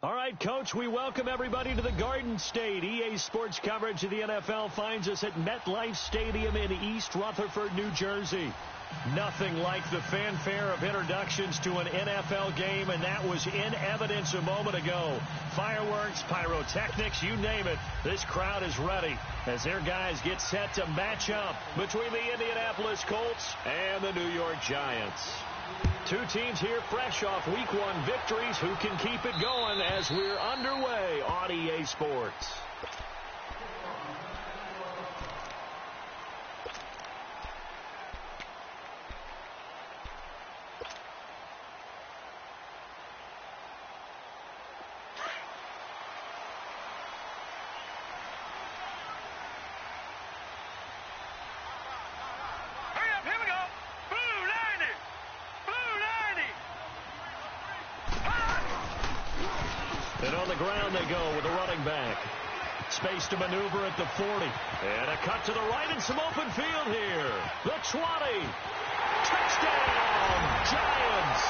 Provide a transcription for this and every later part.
All right, Coach, we welcome everybody to the Garden State. EA Sports coverage of the NFL finds us at MetLife Stadium in East Rutherford, New Jersey. Nothing like the fanfare of introductions to an NFL game, and that was in evidence a moment ago. Fireworks, pyrotechnics, you name it. This crowd is ready as their guys get set to match up between the Indianapolis Colts and the New York Giants. Two teams here fresh off Week 1 victories. Who can keep it going as we're underway on EA Sports? And on the ground they go with a running back. Space to maneuver at the 40. And a cut to the right and some open field here. The 20. Touchdown, Giants.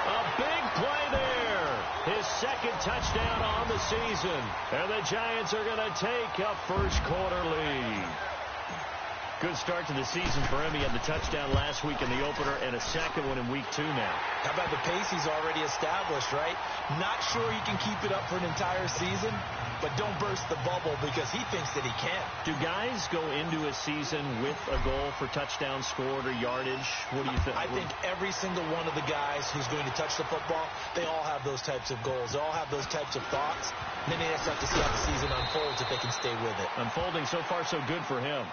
A big play there. His second touchdown on the season. And the Giants are going to take a first quarter lead. Good start to the season for him. He had the touchdown last week in the opener and a second one in Week 2 now. How about the pace he's already established, right? Not sure he can keep it up for an entire season, but don't burst the bubble because he thinks that he can. Do guys go into a season with a goal for touchdown scored or yardage? What do you think? I think every single one of the guys who's going to touch the football, they all have those types of goals. They all have those types of thoughts. And then they just have to see how the season unfolds if they can stay with it. Unfolding so far so good for him.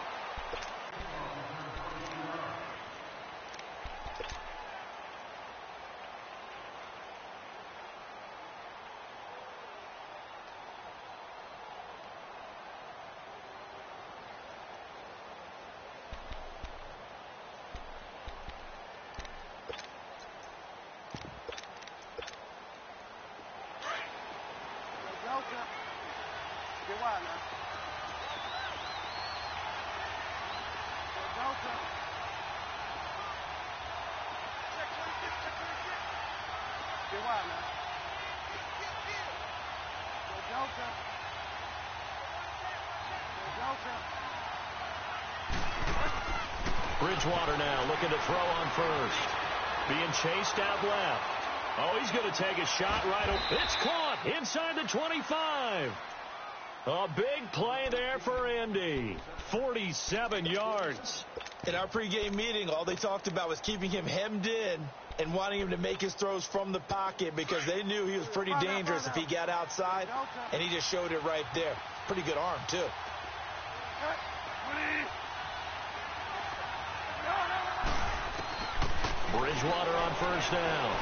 Bridgewater now looking to throw on first. Being chased out left. Oh, he's going to take a shot right over. It's caught inside the 25. A big play there for Indy. 47 yards. In our pregame meeting, all they talked about was keeping him hemmed in and wanting him to make his throws from the pocket because they knew he was pretty dangerous if he got outside, and he just showed it right there. Pretty good arm, too. Bridgewater on first down.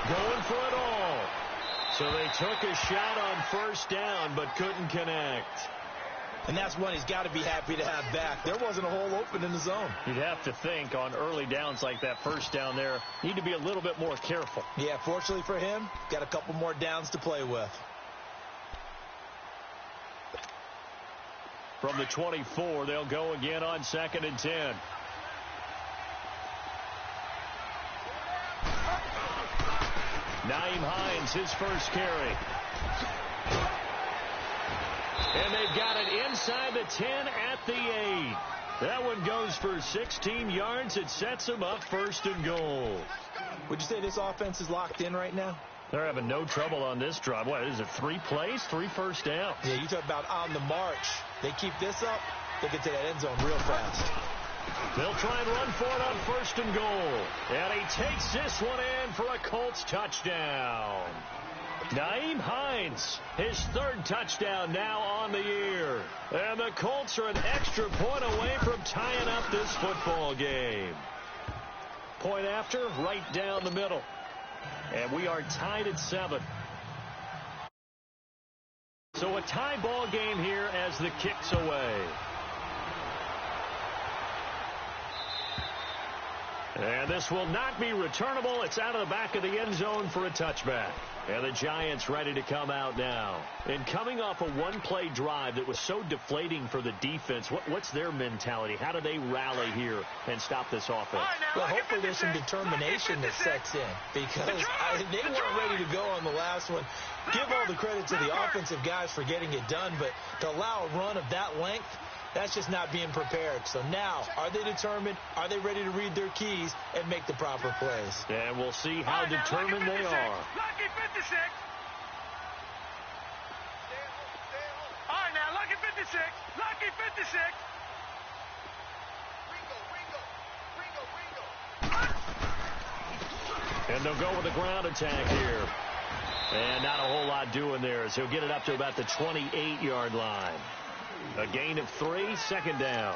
Going for it all. So they took a shot on first down but couldn't connect. And that's one he's got to be happy to have back. There wasn't a hole open in the zone. You'd have to think on early downs like that first down there, need to be a little bit more careful. Yeah, fortunately for him, got a couple more downs to play with. From the 24, they'll go again on 2nd and 10. Nyheim Hines, his first carry. And they've got it inside the 10 at the 8. That one goes for 16 yards. It sets them up 1st and goal. Would you say this offense is locked in right now? They're having no trouble on this drive. What is it, 3 plays, 3 first downs? Yeah, you talk about on the march. They keep this up, they get to that end zone real fast. They'll try and run for it on 1st and goal. And he takes this one in for a Colts touchdown. Nyheim Hines, his 3rd touchdown now on the year. And the Colts are an extra point away from tying up this football game. Point after, right down the middle. And we are tied at 7. So a tie ball game here as the kick's away. And this will not be returnable. It's out of the back of the end zone for a touchback. And the Giants ready to come out now. And coming off a one-play drive that was so deflating for the defense, what's their mentality? How do they rally here and stop this offense? Well, hopefully there's some determination that sets in because they weren't ready to go on the last one. Give all the credit to the offensive guys for getting it done, but to allow a run of that length, that's just not being prepared. So now, are they determined? Are they ready to read their keys and make the proper plays? And we'll see how determined they are. Lucky 56. All right, now, lucky 56. Lucky 56. And they'll go with a ground attack here. And not a whole lot doing there as he'll get it up to about the 28-yard line. A gain of 3, second down.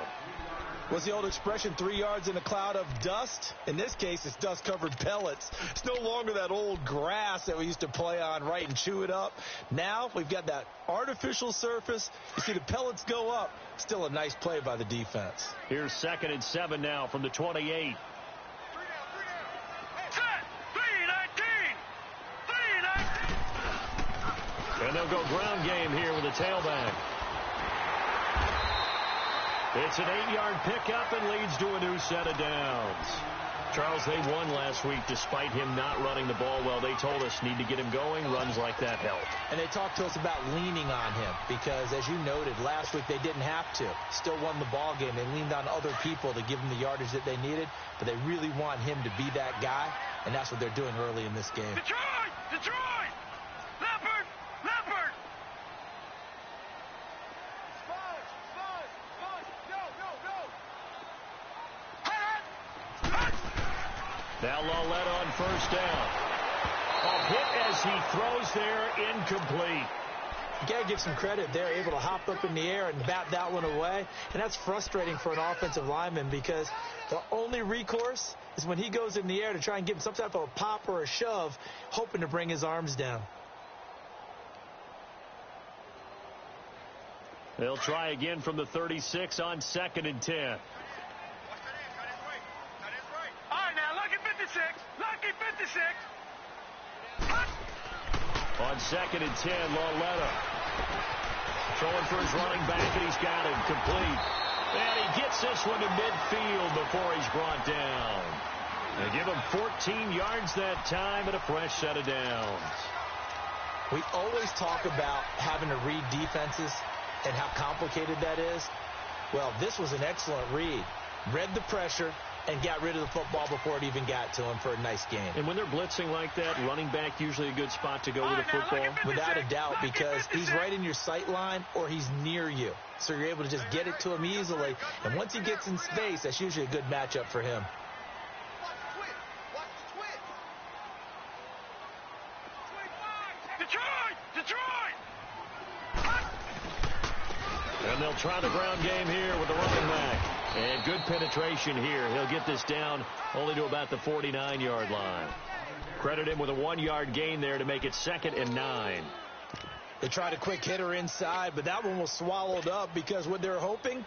What's the old expression, 3 yards in a cloud of dust? In this case, it's dust-covered pellets. It's no longer that old grass that we used to play on, right, and chew it up. Now we've got that artificial surface. You see the pellets go up. Still a nice play by the defense. Here's 2nd and 7 now from the 28. And they'll go ground game here with a tailback. It's an 8-yard pickup and leads to a new set of downs. Charles, they won last week despite him not running the ball well. They told us need to get him going. Runs like that help. And they talked to us about leaning on him because, as you noted, last week they didn't have to. Still won the ball game. They leaned on other people to give them the yardage that they needed, but they really want him to be that guy, and that's what they're doing early in this game. Detroit! Detroit! Leopard! Leopard! Now Loletta on first down. A hit as he throws there, incomplete. You got to give some credit. They're able to hop up in the air and bat that one away. And that's frustrating for an offensive lineman because the only recourse is when he goes in the air to try and give him some type of a pop or a shove, hoping to bring his arms down. They'll try again from the 36 on 2nd and 10. Lucky 56. On 2nd and 10, Loletta throwing for his running back, and he's got him complete. And he gets this one to midfield before he's brought down. They give him 14 yards that time and a fresh set of downs. We always talk about having to read defenses and how complicated that is. Well, this was an excellent read. Read the pressure and got rid of the football before it even got to him for a nice game. And when they're blitzing like that, running back usually a good spot to go with the football. Without a doubt, because he's right in your sight line or he's near you. So you're able to just get it to him easily. And once he gets in space, that's usually a good matchup for him. Detroit! Detroit! And they'll try the ground game here with the running back. And good penetration here. He'll get this down only to about the 49-yard line. Credit him with a 1-yard gain there to make it 2nd and 9. They tried a quick hitter inside, but that one was swallowed up because what they're hoping,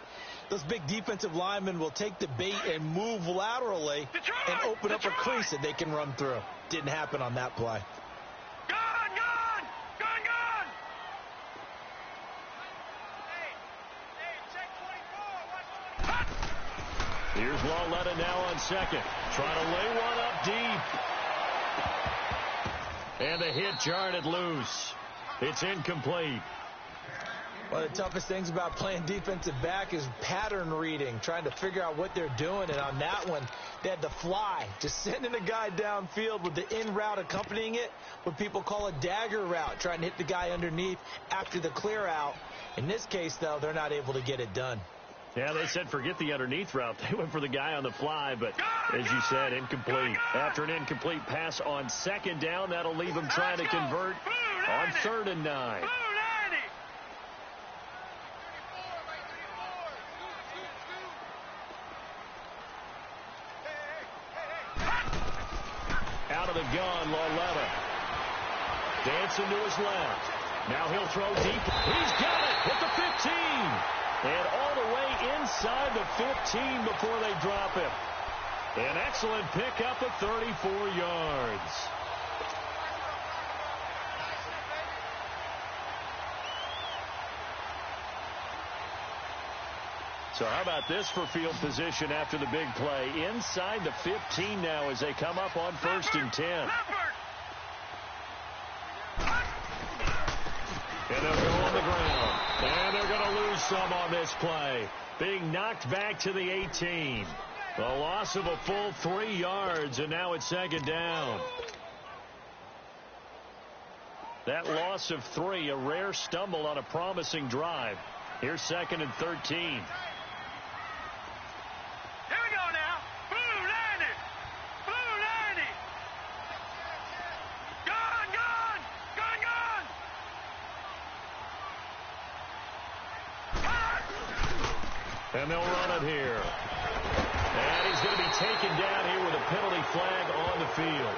those big defensive linemen will take the bait and move laterally and open up a crease that they can run through. Didn't happen on that play. Here's Loletta now on 2nd. Trying to lay one up deep. And the hit jarred it loose. It's incomplete. One of the toughest things about playing defensive back is pattern reading, trying to figure out what they're doing. And on that one, they had the fly, just sending a guy downfield with the in route accompanying it, what people call a dagger route, trying to hit the guy underneath after the clear out. In this case, though, they're not able to get it done. Yeah, they said forget the underneath route. They went for the guy on the fly, but as you said, incomplete. After an incomplete pass on 2nd down, that'll leave them trying to convert on 3rd and 9. Out of the gun, Loletta. Dancing to his left. Now he'll throw deep. He's got it at the 15. And all the way inside the 15 before they drop him. An excellent pickup of 34 yards. So how about this for field position after the big play? Inside the 15 now as they come up on 1st and 10. And they'll go on the ground. And they're going to lose some on this play. Being knocked back to the 18. A loss of a full 3 yards, and now it's 2nd down. That loss of 3, a rare stumble on a promising drive. Here's 2nd and 13. And they'll run it here. And he's going to be taken down here with a penalty flag on the field.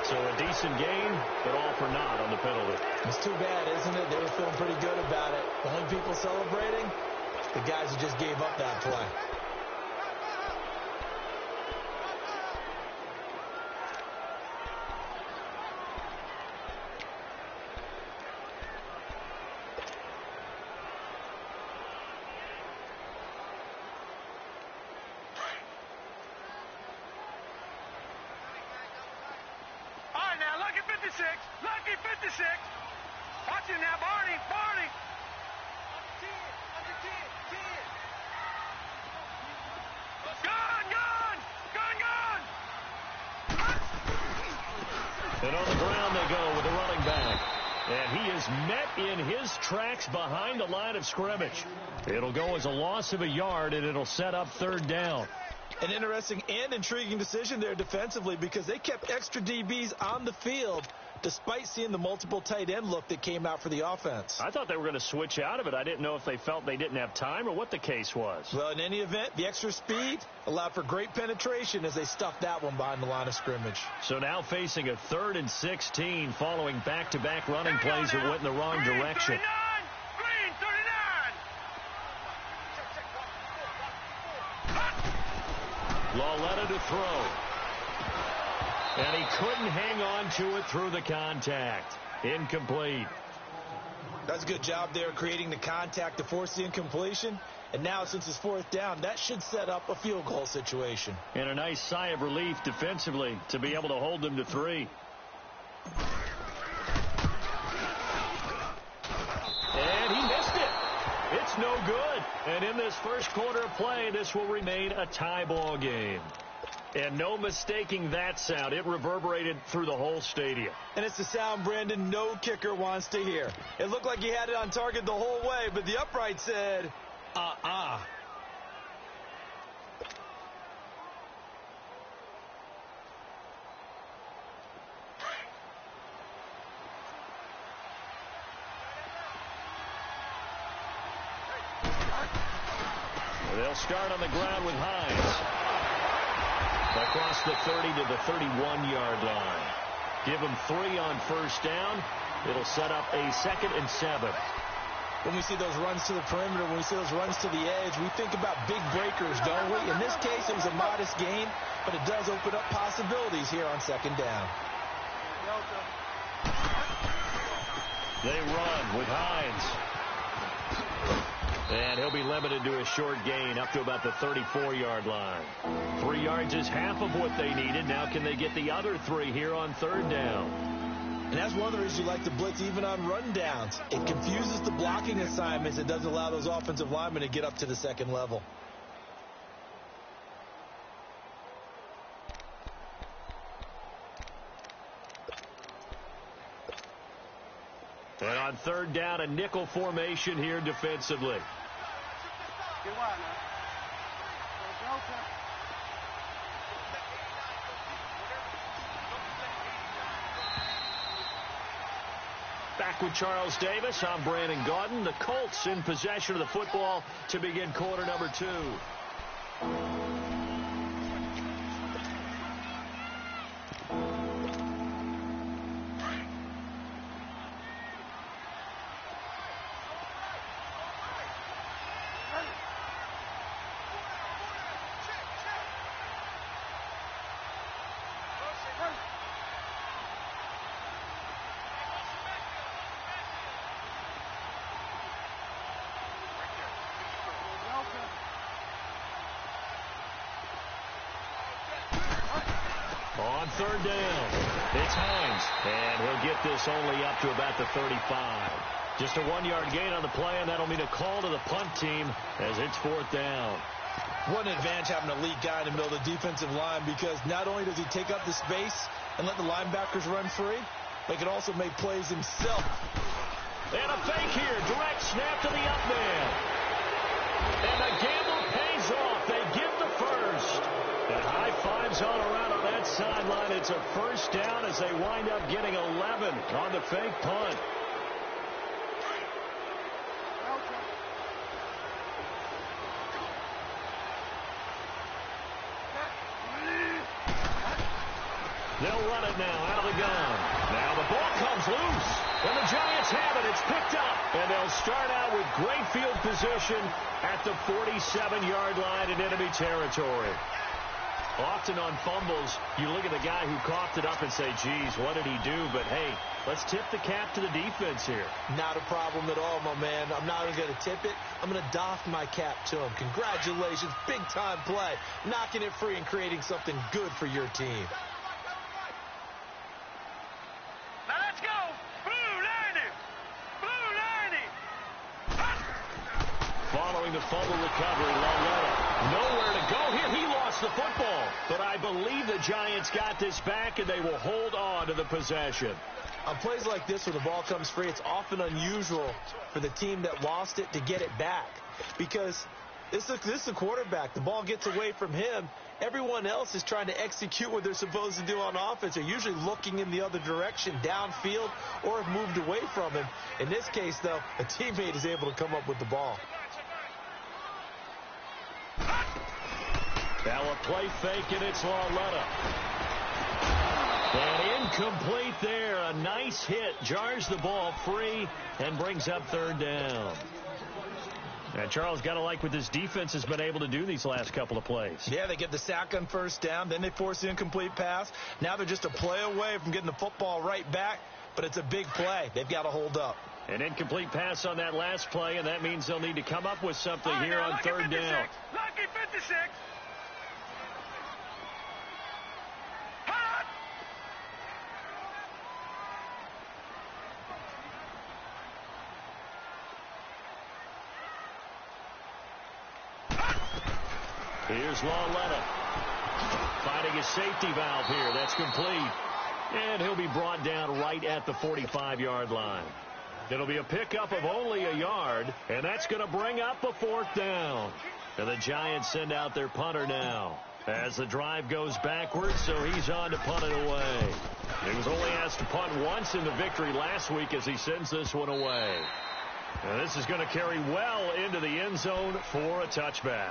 So a decent gain, but all for naught on the penalty. It's too bad, isn't it? They were feeling pretty good about it. The only people celebrating, the guys who just gave up that play. Lucky 56. Watch him now, Barney. Barney. Under 10. And on the ground they go with the running back. And he is met in his tracks behind the line of scrimmage. It'll go as a loss of a yard, and it'll set up 3rd down. An interesting and intriguing decision there defensively because they kept extra DBs on the field despite seeing the multiple tight end look that came out for the offense. I thought they were going to switch out of it. I didn't know if they felt they didn't have time or what the case was. Well, in any event, the extra speed allowed for great penetration as they stuffed that one behind the line of scrimmage. So now facing a 3rd and 16 following back-to-back running plays that went in the wrong direction. Green 39. Lauletta to throw. And he couldn't hang on to it through the contact. Incomplete. That's a good job there creating the contact to force the incompletion. And now since it's 4th down, that should set up a field goal situation. And a nice sigh of relief defensively to be able to hold them to 3. And he missed it. It's no good. And in this first quarter of play, this will remain a tie ball game. And no mistaking that sound. It reverberated through the whole stadium. And it's the sound, Brandon, no kicker wants to hear. It looked like he had it on target the whole way, but the upright said, They'll start on the ground with Hines. Across the 30 to the 31-yard line. Give him 3 on 1st down. It'll set up a 2nd and 7. When we see those runs to the perimeter, when we see those runs to the edge, we think about big breakers, don't we? In this case, it was a modest gain, but it does open up possibilities here on 2nd down. They run with Hines. And he'll be limited to a short gain up to about the 34-yard line. 3 yards is half of what they needed. Now can they get the other 3 here on 3rd down? And that's one of the reasons you like to blitz even on run downs. It confuses the blocking assignments. It doesn't allow those offensive linemen to get up to the 2nd level. And on 3rd down, a nickel formation here defensively. Back with Charles Davis, I'm Brandon Gaudin. The Colts in possession of the football to begin quarter number 2. On third down, it's Hines, and he'll get this only up to about the 35. Just a 1-yard gain on the play, and that'll mean a call to the punt team as it's fourth down. What an advantage having an elite guy in the middle of the defensive line, because not only does he take up the space and let the linebackers run free, but he can also make plays himself. And a fake here. Direct snap to the up man. And the gamble pays off. They get the first. And high fives all around on that sideline. It's a first down as they wind up getting 11 on the fake punt. They'll run it now out of the gun. Now the ball comes loose. And the Giants have it. It's picked up. And they'll start out with great field position at the 47-yard line in enemy territory. Often on fumbles, you look at the guy who coughed it up and say, geez, what did he do? But, hey, let's tip the cap to the defense here. Not a problem at all, my man. I'm not even going to tip it. I'm going to doff my cap to him. Congratulations. Big-time play. Knocking it free and creating something good for your team. Following the fumble recovery, Loletta nowhere to go here. He lost the football, but I believe the Giants got this back, and they will hold on to the possession. On plays like this where the ball comes free, it's often unusual for the team that lost it to get it back, because this is a quarterback. The ball gets away from him. Everyone else is trying to execute what they're supposed to do on offense. They're usually looking in the other direction, downfield, or have moved away from him. In this case, though, a teammate is able to come up with the ball. Now a play fake, and it's Loletta. And incomplete there. A nice hit. Jars the ball free and brings up third down. And Charles, got to like what this defense has been able to do these last couple of plays. Yeah, they get the sack on first down. Then they force the incomplete pass. Now they're just a play away from getting the football right back. But it's a big play. They've got to hold up. An incomplete pass on that last play, and that means they'll need to come up with something here on third down. Lucky 56. Here's Loletta finding his safety valve here. That's complete. And he'll be brought down right at the 45-yard line. It'll be a pickup of only a yard, and that's going to bring up a fourth down. And the Giants send out their punter now as the drive goes backwards, so he's on to punt it away. He was only asked to punt once in the victory last week as he sends this one away. And this is going to carry well into the end zone for a touchback.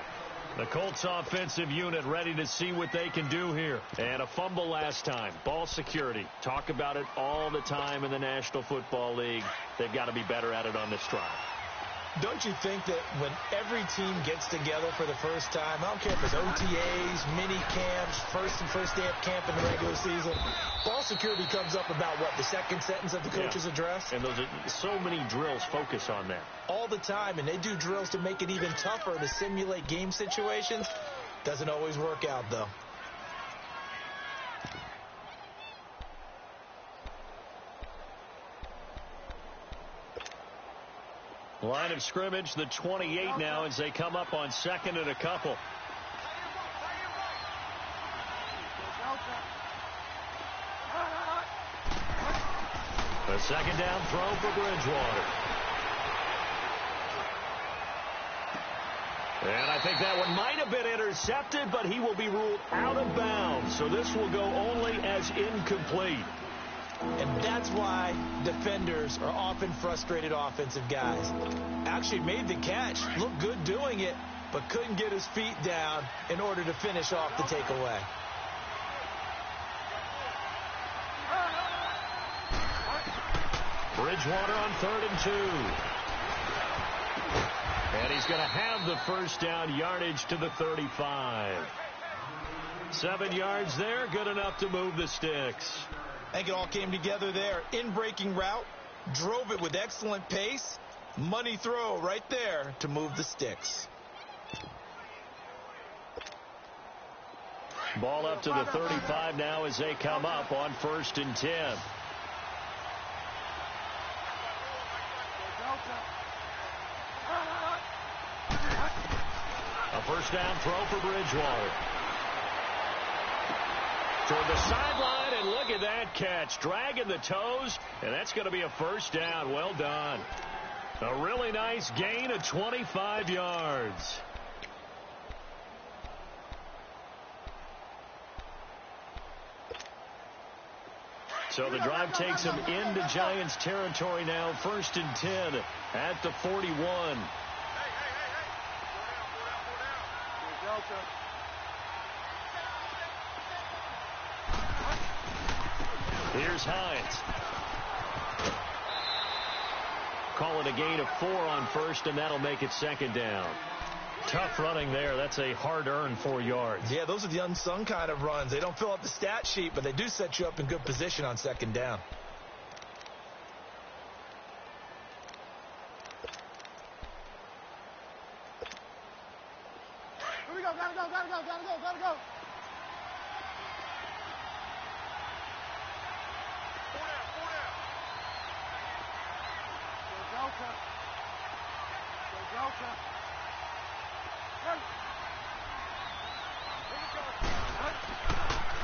The Colts offensive unit ready to see what they can do here. And a fumble last time. Ball security. Talk about it all the time in the National Football League. They've got to be better at it on this drive. Don't you think that when every team gets together for the first time, I don't care if it's OTAs, mini camps, first day of camp in the regular season, ball security comes up about what, the second sentence of the coach's address? And those are so many drills focus on that. All the time, and they do drills to make it even tougher to simulate game situations. Doesn't always work out, though. Line of scrimmage, the 28 now, as they come up on second and a couple. A second down throw for Bridgewater. And I think that one might have been intercepted, but he will be ruled out of bounds. So this will go only as incomplete. And that's why defenders are often frustrated offensive guys. Actually made the catch, looked good doing it, but couldn't get his feet down in order to finish off the takeaway. Bridgewater on 3rd and 2. And he's going to have the first down, yardage to the 35. 7 yards there, good enough to move the sticks. I think it all came together there. In-breaking route, drove it with excellent pace. Money throw right there to move the sticks. Ball up to the 35 now as they come up on 1st and 10. A first down throw for Bridgewater. Toward the sideline, and look at that catch. Dragging the toes, and that's going to be a first down. Well done. A really nice gain of 25 yards. So the drive takes them into Giants territory now. 1st and 10 at the 41. Here's Hines. Call it a gain of 4 on 1st, and that'll make it 2nd down. Tough running there. That's a hard-earned 4 yards. Yeah, those are the unsung kind of runs. They don't fill out the stat sheet, but they do set you up in good position on 2nd down. Here we go. Gotta go.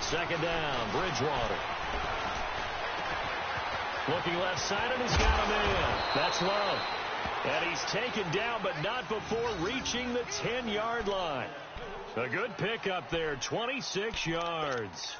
Second down, Bridgewater. Looking left side, and he's got a man. That's Love. And he's taken down, but not before reaching the 10-yard line. A good pickup there, 26 yards.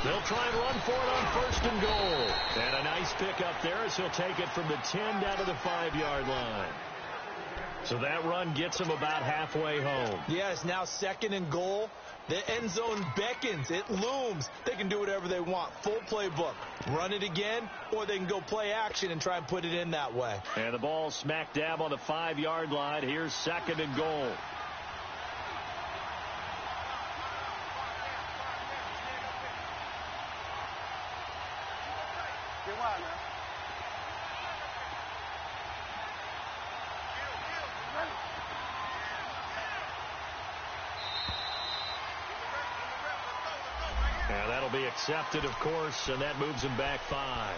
They'll try and run for it on 1st and goal. And a nice pickup there as he'll take it from the 10 down to the 5-yard line. So that run gets him about halfway home. Yes, now 2nd and goal. The end zone beckons. It looms. They can do whatever they want. Full playbook. Run it again, or they can go play action and try and put it in that way. And the ball smack dab on the 5-yard line. Here's 2nd and goal. And that'll be accepted, of course, and that moves him back 5.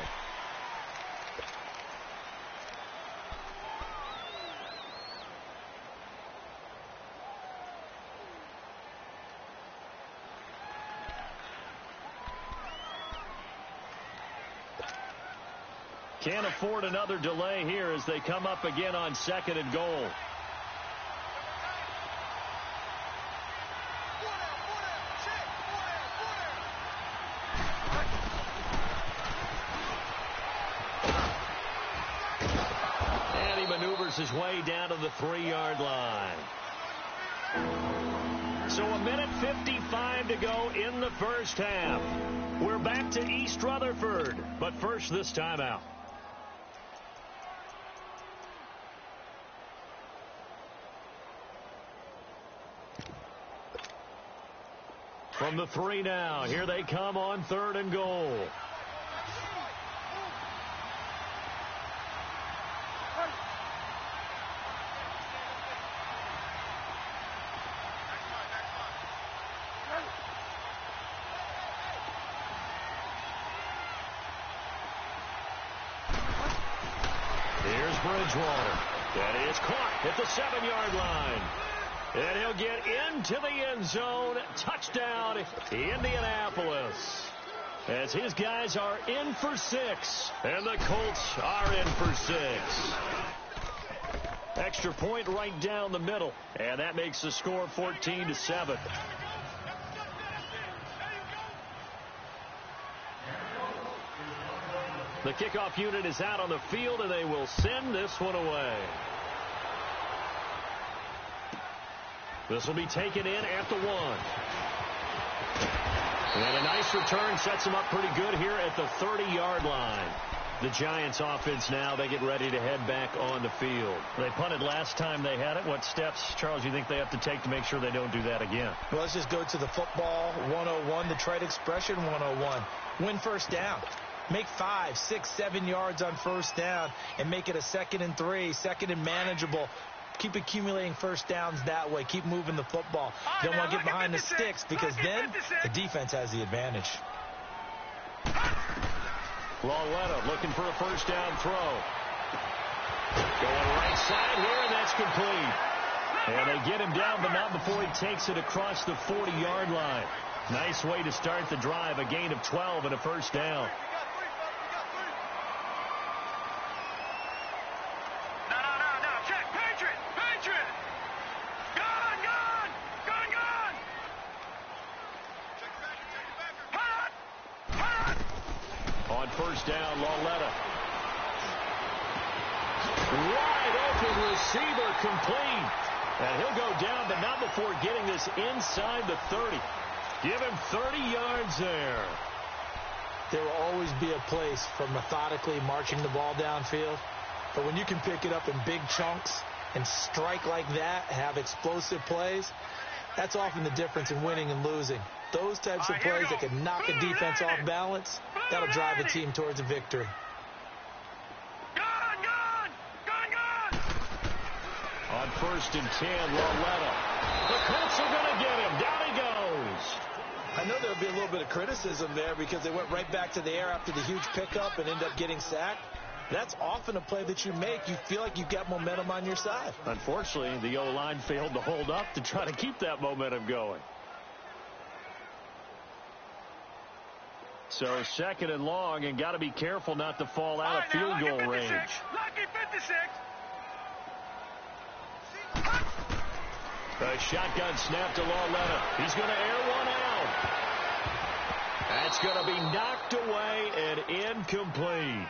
Can't afford another delay here as they come up again on 2nd and goal. And he maneuvers his way down to the 3-yard line. So a minute 55 to go in the first half. We're back to East Rutherford, but first this timeout. From the 3 now, here they come on 3rd and goal. Here's Bridgewater. And it's caught at the 7-yard line. And he'll get into the end zone. Touchdown, Indianapolis. As his guys are in for 6. And the Colts are in for 6. Extra point right down the middle. And that makes the score 14-7. The kickoff unit is out on the field, and they will send this one away. This will be taken in at the 1. And a nice return sets him up pretty good here at the 30-yard line. The Giants offense now, they get ready to head back on the field. They punted last time they had it. What steps, Charles, you think they have to take to make sure they don't do that again? Well, let's just go to the football 101, the trade expression 101. Win first down. Make 5, 6, 7 yards on first down and make it a 2nd and 3, 2nd and manageable. Keep accumulating first downs that way. Keep moving the football. You don't want to get behind the sticks because then the defense has the advantage. Lauletta looking for a first down throw. Going right side here, and that's complete. And they get him down, but not before he takes it across the 40-yard line. Nice way to start the drive, a gain of 12 and a first down. No. Check. Patriot. Gone. Hot. On first down, Lauletta. Wide open receiver, complete. And he'll go down, but not before getting this inside the 30. Give him 30 yards there. There will always be a place for methodically marching the ball downfield. But when you can pick it up in big chunks and strike like that, have explosive plays, that's often the difference in winning and losing. Those types of plays that can knock a defense off balance, that'll drive a team towards a victory. Gone. On 1st and 10, Lauletta. The Colts are going to get him. Down he goes. I know there'll be a little bit of criticism there because they went right back to the air after the huge pickup and ended up getting sacked. That's often a play that you make. You feel like you've got momentum on your side. Unfortunately, the O-line failed to hold up to try to keep that momentum going. So 2nd and long, and got to be careful not to fall out of field goal range. Lucky 56. A shotgun snap to Lauletta. He's going to air one out. That's going to be knocked away and incomplete.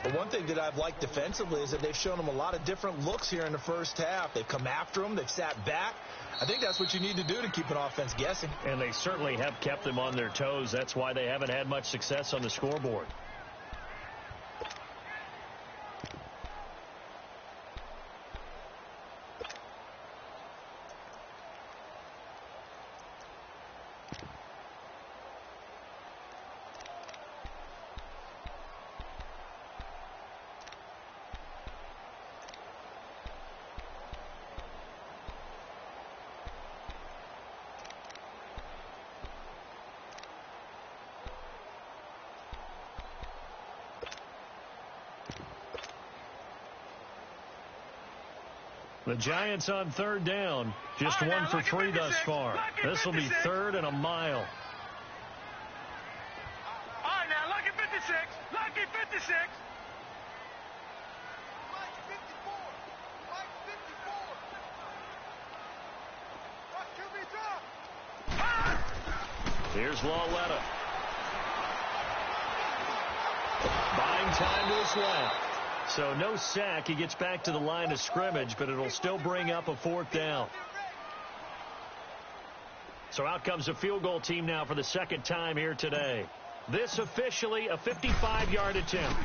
But one thing that I've liked defensively is that they've shown him a lot of different looks here in the first half. They've come after him. They've sat back. I think that's what you need to do to keep an offense guessing. And they certainly have kept them on their toes. That's why they haven't had much success on the scoreboard. The Giants on 3rd down. Just 1 for 3 thus far. This will be 3rd and a mile. All right, now, lucky 56. Lucky 56. Lucky 54. Lucky 54. Lucky QB drop. Here's Lauletta. Buying time to his left. So no sack. He gets back to the line of scrimmage, but it'll still bring up a 4th down. So out comes a field goal team now for the 2nd time here today. This officially a 55-yard attempt.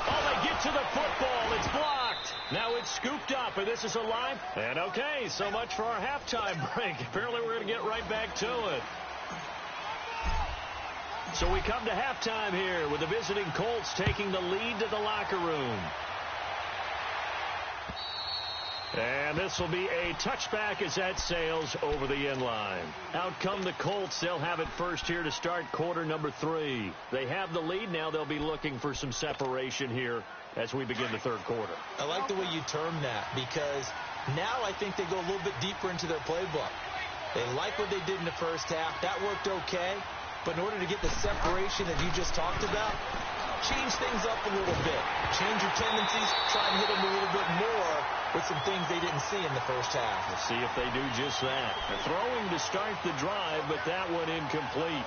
Oh, they get to the football. It's blocked. Now it's scooped up, and this is alive. And okay, so much for our halftime break. Apparently we're going to get right back to it. So we come to halftime here with the visiting Colts taking the lead to the locker room. And this will be a touchback as that sails over the end line. Out come the Colts. They'll have it first here to start quarter number 3. They have the lead now. They'll be looking for some separation here as we begin the 3rd quarter. I like the way you term that because now I think they go a little bit deeper into their playbook. They like what they did in the first half. That worked okay. But in order to get the separation that you just talked about, change things up a little bit. Change your tendencies. Try and hit them a little bit more with some things they didn't see in the first half. We'll see if they do just that. They're throwing to start the drive, but that one incomplete.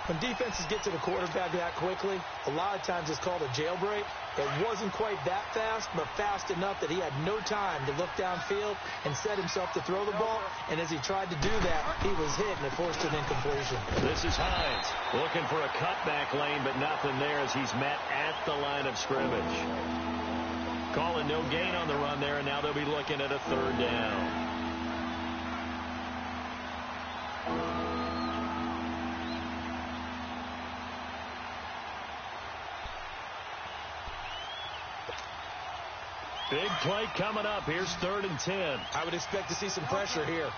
When defenses get to the quarterback that quickly, a lot of times it's called a jailbreak. It wasn't quite that fast, but fast enough that he had no time to look downfield and set himself to throw the ball. And as he tried to do that, he was hit, and it forced an incompletion. This is Hines looking for a cutback lane, but nothing there as he's met at the line of scrimmage. Calling no gain on the run there, and now they'll be looking at a third down. Big play coming up. Here's 3rd and 10. I would expect to see some pressure here.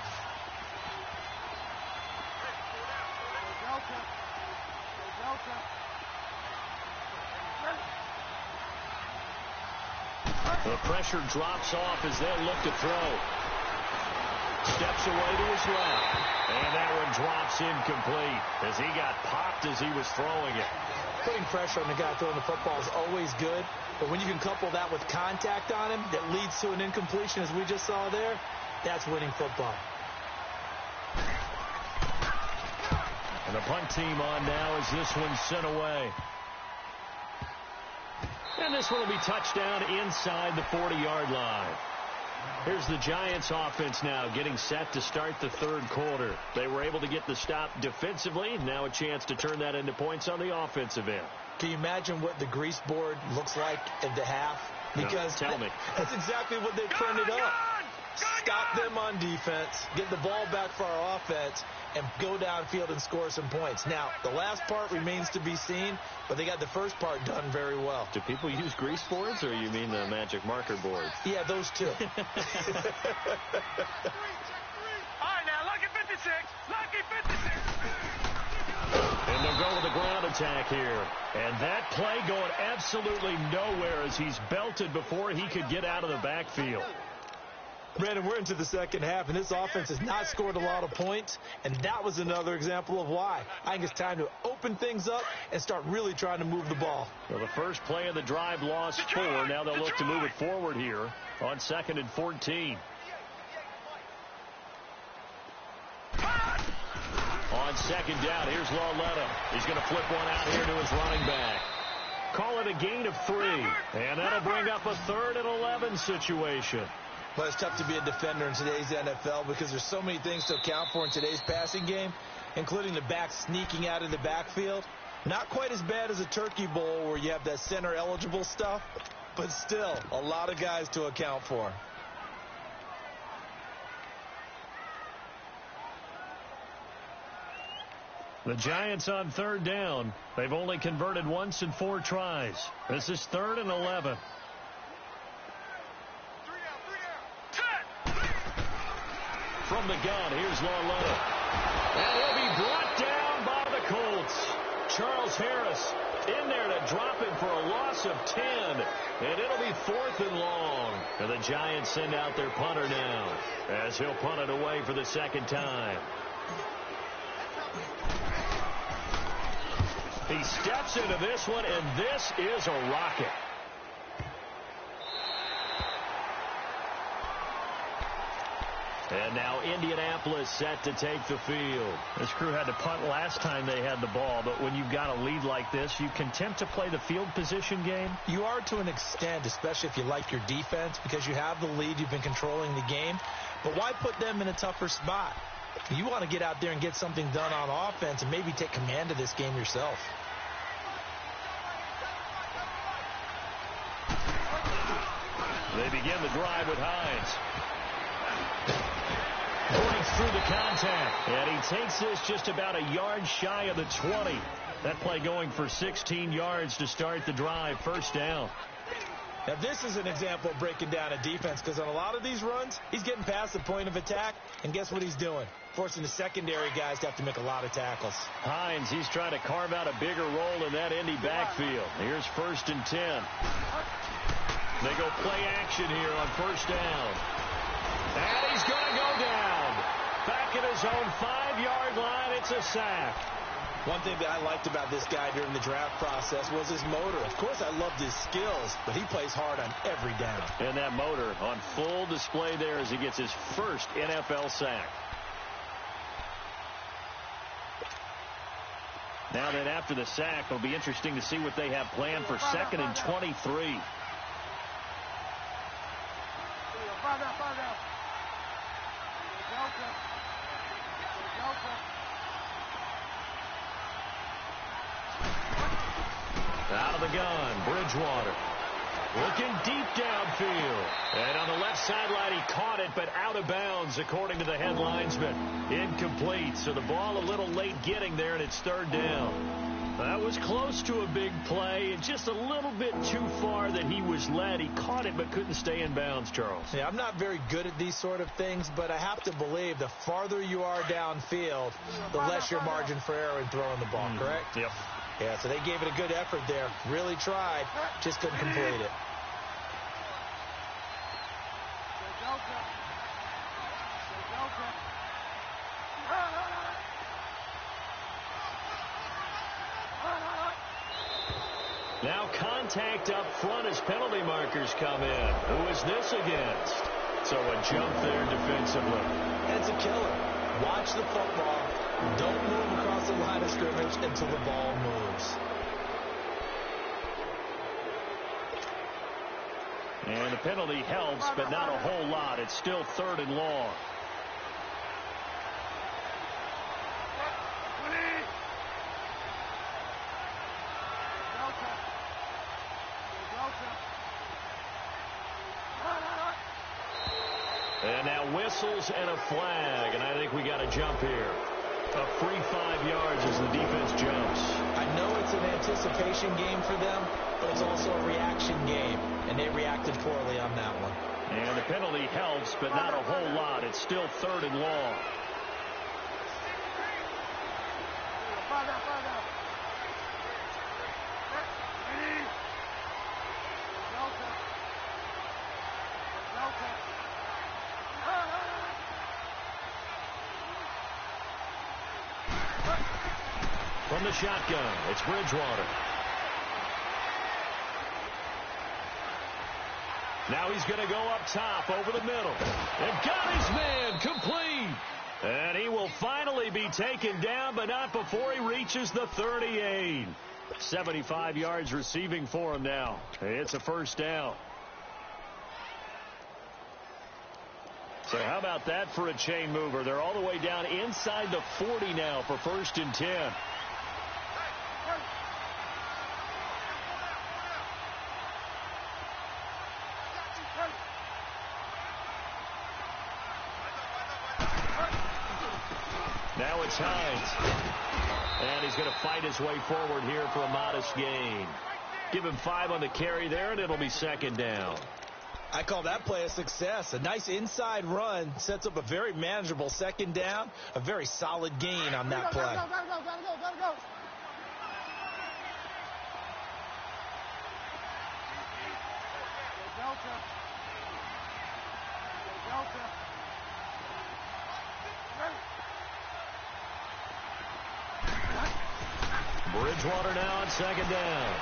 The pressure drops off as they look to throw. Steps away to his left. And that one drops incomplete as he got popped as he was throwing it. Putting pressure on the guy throwing the football is always good. But when you can couple that with contact on him that leads to an incompletion, as we just saw there, that's winning football. And the punt team on now as this one's sent away. And this one will be touchdown inside the 40-yard line. Here's the Giants offense now getting set to start the third quarter. They were able to get the stop defensively. Now a chance to turn that into points on the offensive end. Can you imagine what the grease board looks like at the half? Because tell me. That's exactly what they printed up. Stop them on defense, get the ball back for our offense, and go downfield and score some points. Now, the last part remains to be seen, but they got the first part done very well. Do people use grease boards, or you mean the magic marker boards? Yeah, those two. All right, now, lucky 56. Lucky 56. And they'll go with a ground attack here. And that play going absolutely nowhere as he's belted before he could get out of the backfield. Brandon, we're into the second half, and this offense has not scored a lot of points, and that was another example of why. I think it's time to open things up and start really trying to move the ball. Well, the first play of the drive lost 4. Now they'll look to move it forward here on 2nd and 14. On 2nd down, here's Lawletta. He's going to flip one out here to his running back. Call it a gain of 3, and that'll bring up a 3rd and 11 situation. Well, it's tough to be a defender in today's NFL because there's so many things to account for in today's passing game, including the back sneaking out of the backfield. Not quite as bad as a turkey bowl where you have that center-eligible stuff, but still a lot of guys to account for. The Giants on 3rd down. They've only converted once in 4 tries. This is 3rd and 11. From the gun, here's Lawletta. And he'll be brought down by the Colts. Charles Harris in there to drop him for a loss of 10. And it'll be 4th and long. And the Giants send out their punter now as he'll punt it away for the second time. He steps into this one, and this is a rocket. And now Indianapolis set to take the field. This crew had to punt last time they had the ball, but when you've got a lead like this, you can attempt to play the field position game. You are to an extent, especially if you like your defense, because you have the lead, you've been controlling the game. But why put them in a tougher spot? You want to get out there and get something done on offense and maybe take command of this game yourself. They begin the drive with Hines. Breaks through the contact, and he takes this just about a yard shy of the 20. That play going for 16 yards to start the drive. 1st down. Now, this is an example of breaking down a defense because on a lot of these runs, he's getting past the point of attack, and guess what he's doing? Forcing the secondary guys to have to make a lot of tackles. Hines, he's trying to carve out a bigger role in that Indy backfield. Here's 1st and 10. They go play action here on 1st down. And he's going to go down. Back at his own 5-yard line, it's a sack. One thing that I liked about this guy during the draft process was his motor. Of course, I loved his skills, but he plays hard on every down. And that motor on full display there as he gets his first NFL sack. Now then, after the sack, it'll be interesting to see what they have planned for 2nd and 23. Out of the gun, Bridgewater. Looking deep downfield. And on the left sideline, he caught it, but out of bounds, according to the head linesman. Incomplete, so the ball a little late getting there, and it's 3rd down. That was close to a big play, and just a little bit too far that he was led. He caught it, but couldn't stay in bounds, Charles. Yeah, I'm not very good at these sort of things, but I have to believe the farther you are downfield, the less your margin for error in throwing the ball, correct? Yep. Yeah, so they gave it a good effort there. Really tried, just couldn't complete it. Now contact up front as penalty markers come in. Who is this against? So a jump there defensively. It's a killer. Watch the football. Don't move across the line of scrimmage until the ball moves. And the penalty helps, but not a whole lot. It's still 3rd and long. And now whistles and a flag, and I think we got a jump here. A free 5 yards as the defense jumps. I know it's an anticipation game for them, but it's also a reaction game, and they reacted poorly on that one. And the penalty helps, but not a whole lot. It's still 3rd and long. From the shotgun, it's Bridgewater. Now he's going to go up top over the middle. And got his man complete. And he will finally be taken down, but not before he reaches the 38. 75 yards receiving for him now. It's a 1st down. So how about that for a chain mover? They're all the way down inside the 40 now for 1st and 10. Now it's Hines. And he's going to fight his way forward here for a modest gain. Give him 5 on the carry there, and it'll be 2nd down. I call that play a success. A nice inside run sets up a very manageable 2nd down. A very solid gain on that play. Go. Bridgewater now on 2nd down.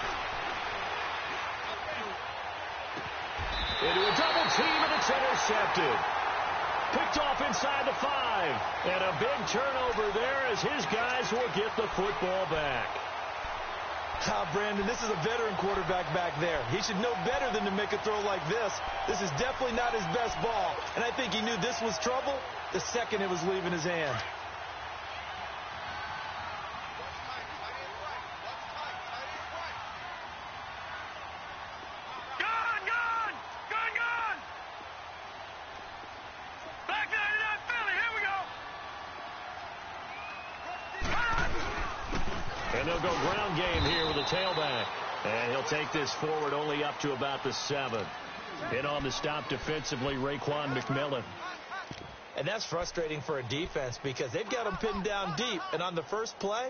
Into a double team, and it's intercepted. Picked off inside the 5. And a big turnover there as his guys will get the football back. Brandon, this is a veteran quarterback back there. He should know better than to make a throw like this. This is definitely not his best ball. And I think he knew this was trouble the second it was leaving his hand. And they'll go ground game here with a tailback. And he'll take this forward only up to about the 7. In on the stop defensively, Raekwon McMillan. And that's frustrating for a defense because they've got him pinned down deep. And on the first play,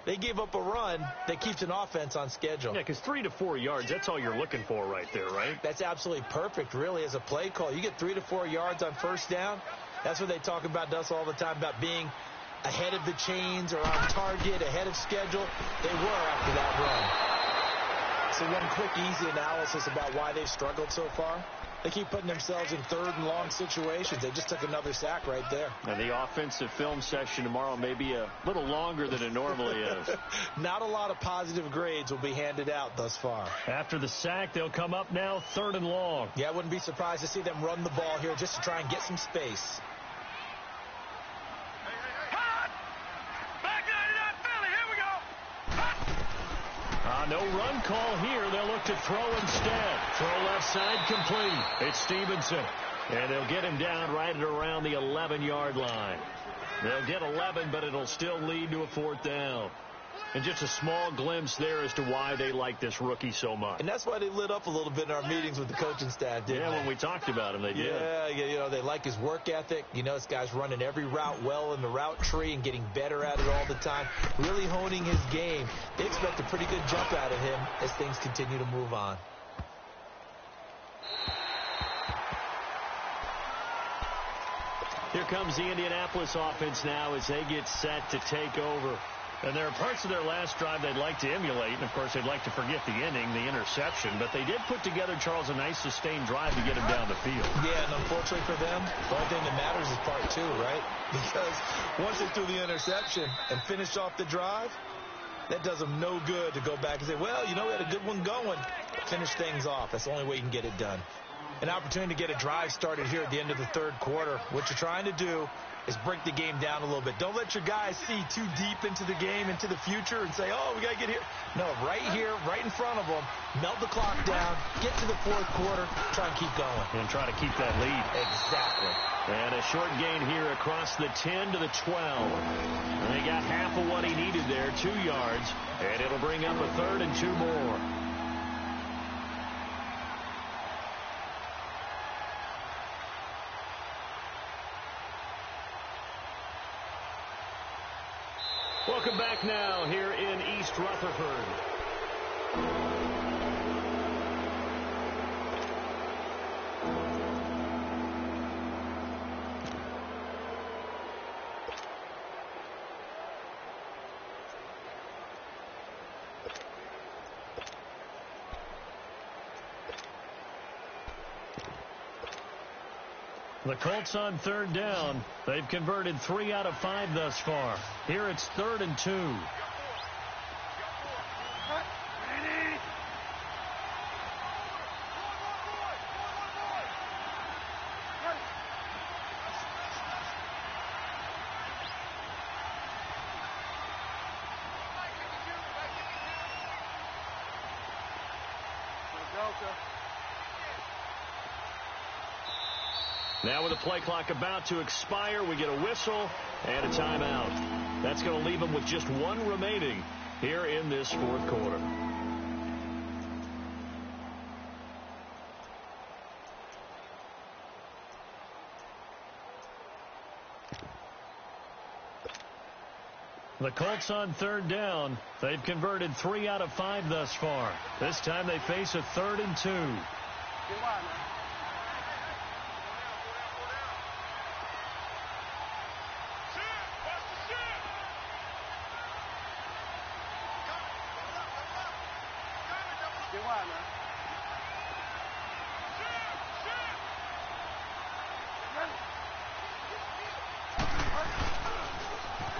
they gave up a run that keeps an offense on schedule. Yeah, because 3 to 4 yards, that's all you're looking for right there, right? That's absolutely perfect, really, as a play call. You get 3 to 4 yards on 1st down. That's what they talk about us all the time, about being ahead of the chains or on target, ahead of schedule. They were after that run. So one quick, easy analysis about why they've struggled so far. They keep putting themselves in 3rd and long situations. They just took another sack right there. And the offensive film session tomorrow may be a little longer than it normally is. Not a lot of positive grades will be handed out thus far. After the sack, they'll come up now 3rd and long. Yeah, I wouldn't be surprised to see them run the ball here just to try and get some space. No run call here. They'll look to throw instead. Throw left side complete. It's Stevenson. And they'll get him down right at around the 11-yard line. They'll get 11, but it'll still lead to a 4th down. And just a small glimpse there as to why they like this rookie so much. And that's why they lit up a little bit in our meetings with the coaching staff, didn't they? Yeah, when we talked about him, they did. Yeah, you know, they like his work ethic. You know, this guy's running every route well in the route tree and getting better at it all the time, really honing his game. They expect a pretty good jump out of him as things continue to move on. Here comes the Indianapolis offense now as they get set to take over. And there are parts of their last drive they'd like to emulate. And, of course, they'd like to forget the inning, the interception. But they did put together, Charles, a nice sustained drive to get him down the field. Yeah, and unfortunately for them, the only thing that matters is part 2, right? Because once they threw the interception and finished off the drive, that does them no good to go back and say, well, you know, we had a good one going. Finish things off. That's the only way you can get it done. An opportunity to get a drive started here at the end of the 3rd quarter. What you're trying to do is break the game down a little bit. Don't let your guys see too deep into the game, into the future, and say, oh, we got to get here. No, right here, right in front of them, melt the clock down, get to the 4th quarter, try and keep going. And try to keep that lead. Exactly. And a short gain here across the 10 to the 12. And they got half of what he needed there, 2 yards, and it'll bring up a 3rd and 2 more. Welcome back now here in East Rutherford. The Colts on 3rd down. They've converted 3 out of 5 thus far. Here it's 3rd and 2. Now with the play clock about to expire, we get a whistle and a timeout. That's going to leave them with just 1 remaining here in this 4th quarter. The Colts on 3rd down. They've converted 3 out of 5 thus far. This time they face a 3rd and 2.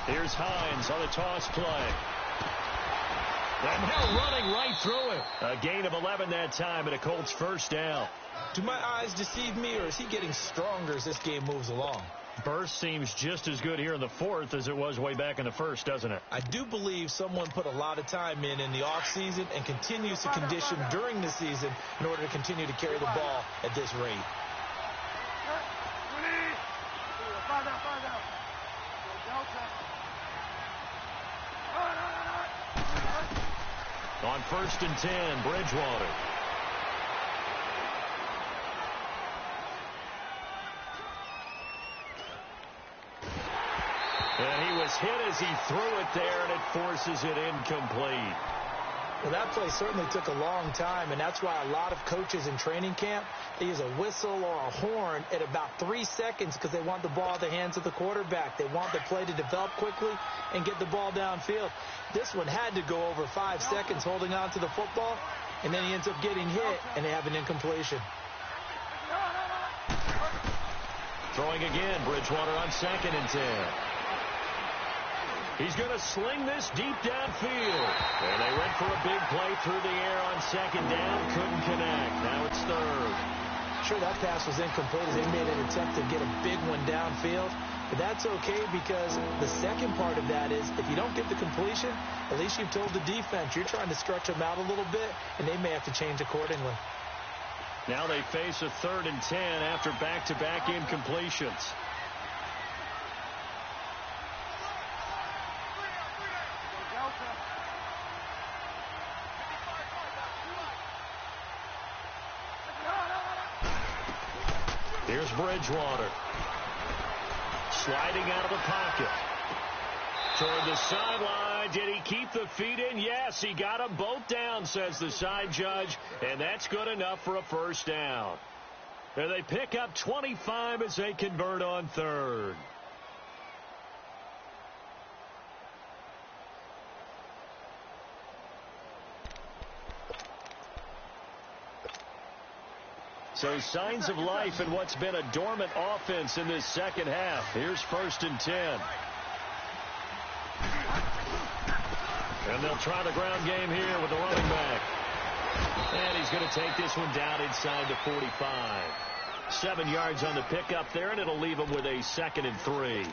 Here's Hines on the toss play. And they're running right through it. A gain of 11 that time and a Colts 1st down. Do my eyes deceive me, or is he getting stronger as this game moves along? Burst seems just as good here in the 4th as it was way back in the 1st, doesn't it? I do believe someone put a lot of time in the offseason and continues to condition during the season in order to continue to carry the ball at this rate. On 1st and 10, Bridgewater. And he was hit as he threw it there, and it forces it incomplete. Well, that play certainly took a long time, and that's why a lot of coaches in training camp, they use a whistle or a horn at about 3 seconds because they want the ball in the hands of the quarterback. They want the play to develop quickly and get the ball downfield. This one had to go over 5 seconds holding on to the football, and then he ends up getting hit, and they have an incompletion. Throwing again, Bridgewater on 2nd and 10. He's going to sling this deep downfield. And they went for a big play through the air on 2nd down. Couldn't connect. Now it's 3rd. Sure, that pass was incomplete as they made an attempt to get a big one downfield. But that's okay because the second part of that is if you don't get the completion, at least you've told the defense you're trying to stretch them out a little bit, and they may have to change accordingly. Now they face a 3rd and 10 after back-to-back incompletions. Here's Bridgewater. Sliding out of the pocket. Toward the sideline. Did he keep the feet in? Yes, he got them both down, says the side judge. And that's good enough for a 1st down. And they pick up 25 as they convert on 3rd. So signs of life in what's been a dormant offense in this second half. Here's 1st and 10. And they'll try the ground game here with the running back. And he's going to take this one down inside the 45. 7 yards on the pickup there, and it'll leave him with a 2nd and 3.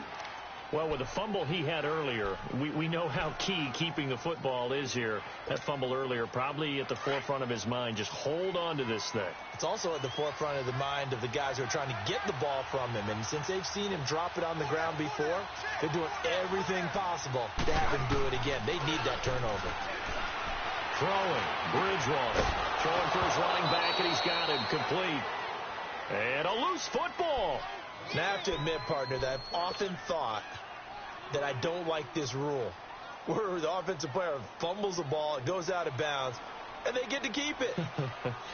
Well, with the fumble he had earlier, we know how key keeping the football is here. That fumble earlier probably at the forefront of his mind. Just hold on to this thing. It's also at the forefront of the mind of the guys who are trying to get the ball from him. And since they've seen him drop it on the ground before, they're doing everything possible to have him do it again. They need that turnover. Throwing, Bridgewater. Throwing for his running back, and he's got him complete. And a loose football. And I have to admit, partner, that I've often thought that I don't like this rule, where the offensive player fumbles the ball, it goes out of bounds, and they get to keep it.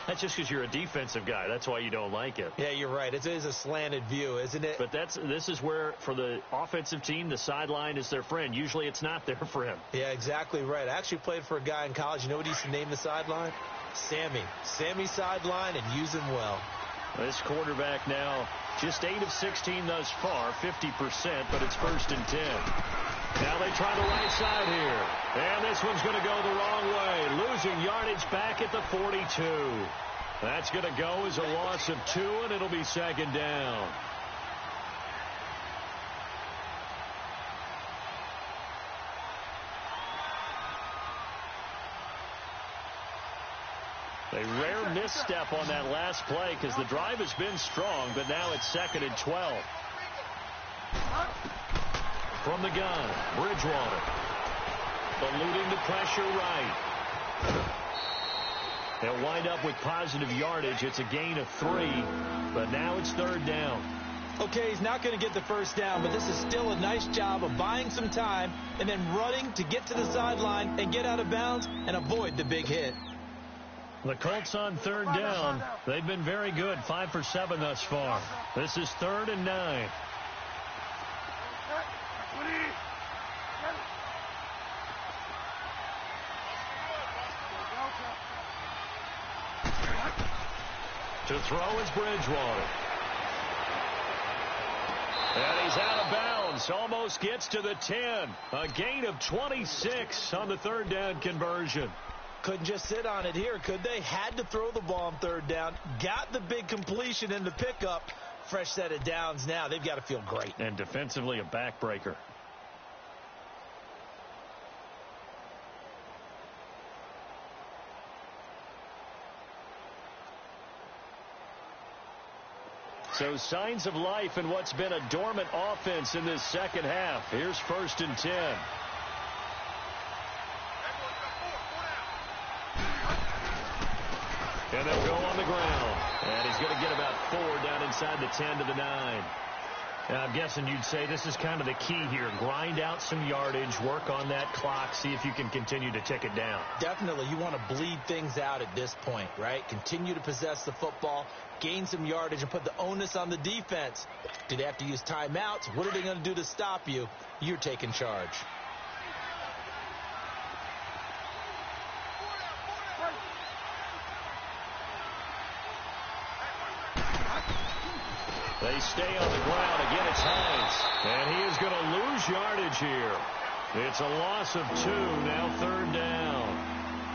That's just because you're a defensive guy. That's why you don't like it. Yeah, you're right. It is a slanted view, isn't it? But this is where, for the offensive team, the sideline is their friend. Usually it's not there for him. Yeah, exactly right. I actually played for a guy in college. You know what he used to name the sideline? Sammy. Sammy sideline, and use him well. This quarterback now just 8 of 16 thus far, 50%, but it's 1st and 10. Now they try the right side here. And this one's going to go the wrong way. Losing yardage back at the 42. That's going to go as a loss of 2, and it'll be 2nd down. A rare misstep on that last play because the drive has been strong, but now it's 2nd and 12. From the gun, Bridgewater. Eluding the pressure right. They'll wind up with positive yardage. It's a gain of 3, but now it's 3rd down. Okay, he's not going to get the 1st down, but this is still a nice job of buying some time and then running to get to the sideline and get out of bounds and avoid the big hit. The Colts on 3rd down. They've been very good, 5 for 7 thus far. This is 3rd and 9. To throw is Bridgewater. And he's out of bounds. Almost gets to the 10. A gain of 26 on the 3rd down conversion. Couldn't just sit on it here, could they? Had to throw the ball on 3rd down. Got the big completion in the pickup. Fresh set of downs now. They've got to feel great. And defensively, a backbreaker. So signs of life in what's been a dormant offense in this second half. Here's 1st and 10. And they'll go on the ground. And he's going to get about 4 down inside the 10 to the 9. And I'm guessing you'd say this is kind of the key here. Grind out some yardage, work on that clock, see if you can continue to tick it down. Definitely. You want to bleed things out at this point, right? Continue to possess the football, gain some yardage, and put the onus on the defense. Do they have to use timeouts? What are they going to do to stop you? You're taking charge. They stay on the ground. Again, it's Hines. And he is going to lose yardage here. It's a loss of 2, now 3rd down.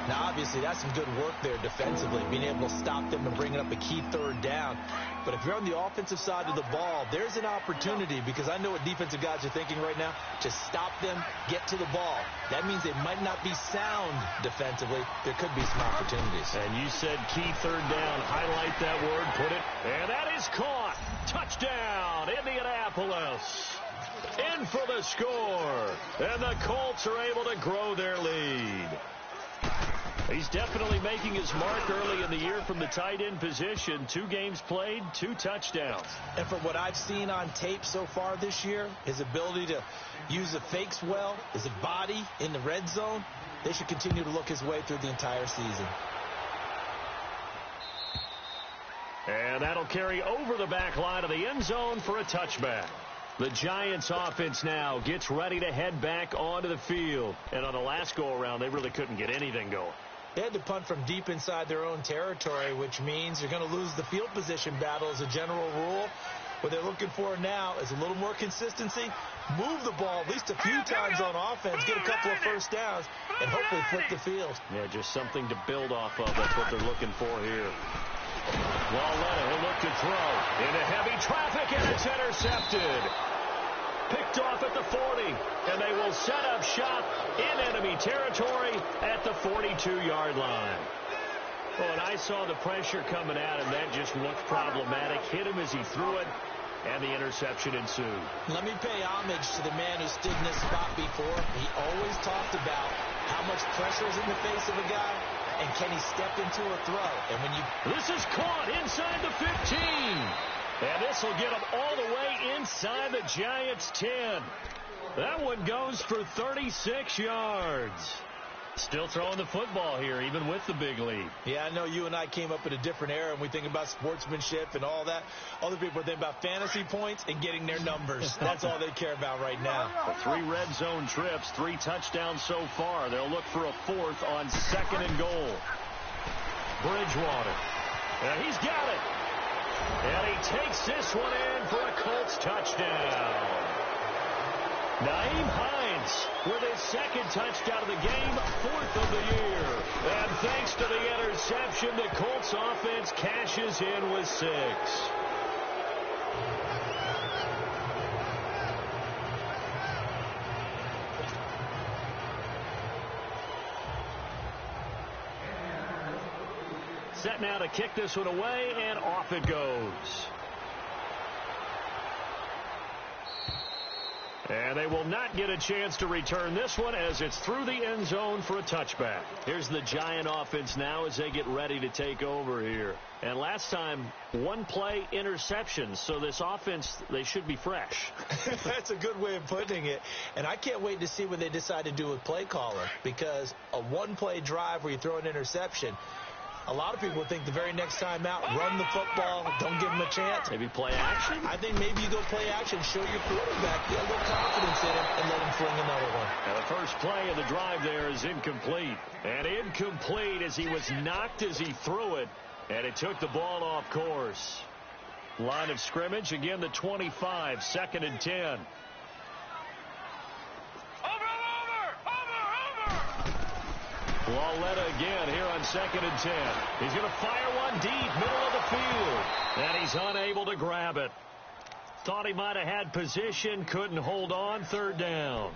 Now, obviously, that's some good work there defensively, being able to stop them and bringing up a key 3rd down. But if you're on the offensive side of the ball, there's an opportunity, because I know what defensive guys are thinking right now, to stop them, get to the ball. That means they might not be sound defensively. There could be some opportunities. And you said key 3rd down. Highlight that word, put it. And that is caught. Touchdown, Indianapolis. In for the score. And the Colts are able to grow their lead. He's definitely making his mark early in the year from the tight end position. 2 games played, 2 touchdowns. And from what I've seen on tape so far this year, his ability to use the fakes well, his body in the red zone, they should continue to look his way through the entire season. And that'll carry over the back line of the end zone for a touchback. The Giants offense now gets ready to head back onto the field. And on the last go-around, they really couldn't get anything going. They had to punt from deep inside their own territory, which means you're going to lose the field position battle as a general rule. What they're looking for now is a little more consistency, move the ball at least a few times on offense, get a couple of first downs, and hopefully flip the field. Yeah, just something to build off of. That's what they're looking for here. Walletta, he'll look to throw. Into heavy traffic, and it's intercepted. Picked off at the 40, and they will set up shop in enemy territory at the 42-yard line. Oh, and I saw the pressure coming at him. That just looked problematic. Hit him as he threw it, and the interception ensued. Let me pay homage to the man who stood in this spot before. He always talked about how much pressure is in the face of a guy, and can he step into a throw. And when you... This is caught inside the 15. And this will get them all the way inside the Giants' 10. That one goes for 36 yards. Still throwing the football here, even with the big lead. Yeah, I know you and I came up in a different era, and we think about sportsmanship and all that. Other people think about fantasy points and getting their numbers. That's all they care about right now. Well, 3 red zone trips, 3 touchdowns so far. They'll look for a 4th on 2nd and goal. Bridgewater. And he's got it. And he takes this one in for a Colts touchdown. Nyheim Hines with his 2nd touchdown of the game, 4th of the year. And thanks to the interception, the Colts offense cashes in with 6. Set now to kick this one away, and off it goes. And they will not get a chance to return this one as it's through the end zone for a touchback. Here's the Giant offense now as they get ready to take over here. And last time, 1 play interceptions. So this offense, they should be fresh. That's a good way of putting it. And I can't wait to see what they decide to do with play caller, because a 1-play drive where you throw an interception, a lot of people think the very next time out, run the football, don't give him a chance. Maybe play action? I think maybe you go play action, show your quarterback, get a little confidence in him, and let him fling another one. And the first play of the drive there is incomplete. And incomplete as he was knocked as he threw it, and it took the ball off course. Line of scrimmage, again the 25, 2nd and 10. Walletta again here on 2nd and 10. He's going to fire one deep, middle of the field. And he's unable to grab it. Thought he might have had position, couldn't hold on, 3rd down.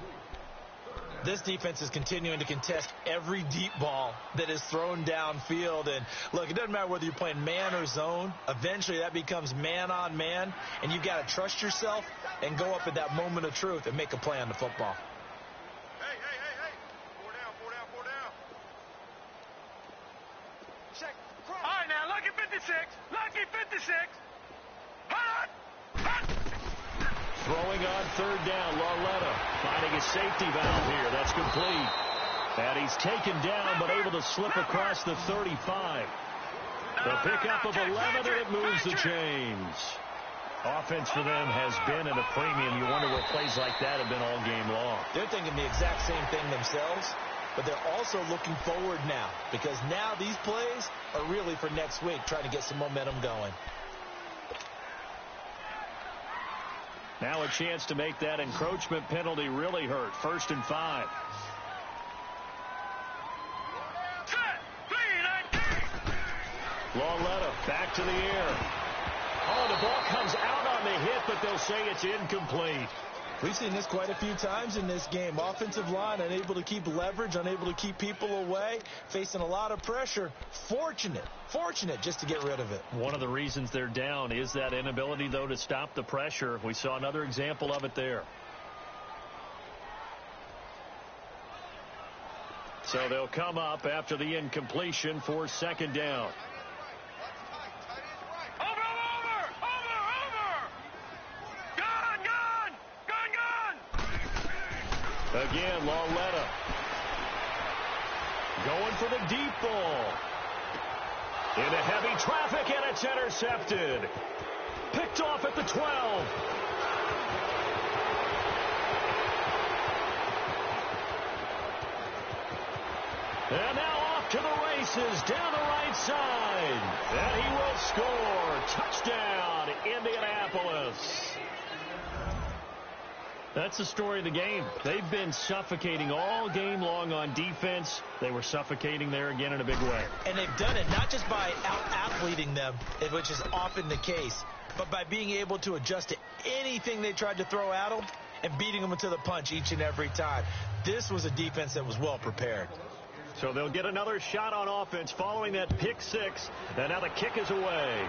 This defense is continuing to contest every deep ball that is thrown downfield. And look, it doesn't matter whether you're playing man or zone. Eventually that becomes man on man. And you've got to trust yourself and go up at that moment of truth and make a play on the football. All right, now, lucky 56. Lucky 56. Hot! Throwing on 3rd down, Walletta finding a safety valve here. That's complete. And he's taken down, but able to slip across the 35. The pickup of 11, and it moves the chains. Offense for them has been at a premium. You wonder where plays like that have been all game long. They're thinking the exact same thing themselves, but they're also looking forward now, because now these plays are really for next week, trying to get some momentum going. Now a chance to make that encroachment penalty really hurt. 1st and 5. Lauletta back to the air. Oh, the ball comes out on the hit, but they'll say it's incomplete. We've seen this quite a few times in this game. Offensive line unable to keep leverage, unable to keep people away, facing a lot of pressure. Fortunate just to get rid of it. One of the reasons they're down is that inability, though, to stop the pressure. We saw another example of it there. So they'll come up after the incompletion for 2nd down. Again, Lauletta going for the deep ball. Into heavy traffic, and it's intercepted. Picked off at the 12. And now off to the races down the right side. And he will score. Touchdown, Indianapolis. That's the story of the game. They've been suffocating all game long on defense. They were suffocating there again in a big way. And they've done it not just by out-athleting them, which is often the case, but by being able to adjust to anything they tried to throw at them and beating them to the punch each and every time. This was a defense that was well prepared. So they'll get another shot on offense following that pick 6. And now the kick is away.